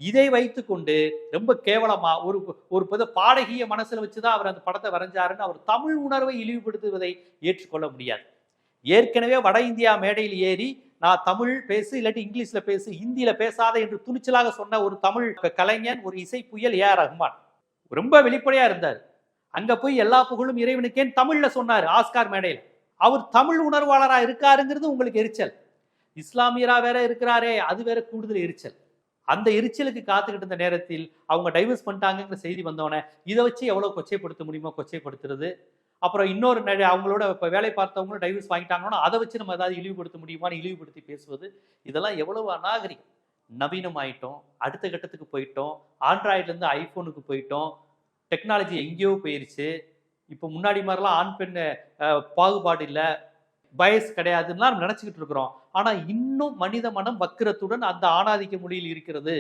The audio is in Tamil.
இதை வைத்துக்கொண்டு ரொம்ப கேவலமா ஒரு ஒரு பாடகிய மனசுல வச்சுதான் அவர் அந்த படத்தை வரைஞ்சாருன்னு அவர் தமிழ் உணர்வை இழிவுபடுத்துவதை ஏற்றுக்கொள்ள முடியாது. ஏற்கனவே வட இந்தியா மேடையில் ஏறி நான் தமிழ் பேசு இல்லாட்டி இங்கிலீஷ்ல பேசு, ஹிந்தியில பேசாத என்று துணிச்சலாக சொன்ன ஒரு தமிழ் கலைஞன், ஒரு இசை புயல் ஏ ஆர் ரஹ்மான். ரொம்ப வெளிப்படையா இருந்தார். அங்க போய் எல்லா புகழும் இறைவனுக்கேன்னு தமிழ்ல சொன்னார் ஆஸ்கார் மேடையில். அவர் தமிழ் உணர்வாளரா இருக்காருங்கிறது உங்களுக்கு எரிச்சல். இஸ்லாமியரா வேற இருக்கிறாரே, அது வேற கூடுதல் எரிச்சல். அந்த எரிச்சலுக்கு காத்துக்கிட்டு இருந்த நேரத்தில் அவங்க டைவர்ஸ் பண்ணிட்டாங்கிற செய்தி வந்தோடனே இதை வச்சு எவ்வளவு கொச்சைப்படுத்த முடியுமோ கொச்சைப்படுத்துறது. அப்புறம் இன்னொரு அவங்களோட இப்போ வேலை பார்த்தவங்களும் டைவர்ஸ் வாங்கிட்டாங்கன்னா அதை வச்சு நம்ம ஏதாவது இழிவுபடுத்த முடியுமான்னு இழிவுபடுத்தி பேசுவது, இதெல்லாம் எவ்வளவு அநாகரிகம். நவீனம் ஆயிட்டோம், அடுத்த கட்டத்துக்கு போயிட்டோம், ஆண்ட்ராய்ட்லேருந்து ஐஃபோனுக்கு போயிட்டோம், டெக்னாலஜி எங்கேயோ போயிருச்சு. இப்போ முன்னாடி மாதிரிலாம் ஆண் பெண் பாகுபாடு இல்லை, பயஸ் கிடையாதுன்னா நம்ம நினச்சிக்கிட்டு இருக்கிறோம். ஆனால் இன்னும் மனித மனம் வக்கிரத்துடன் அந்த ஆணாதிக்க மொழியில் இருக்கிறது.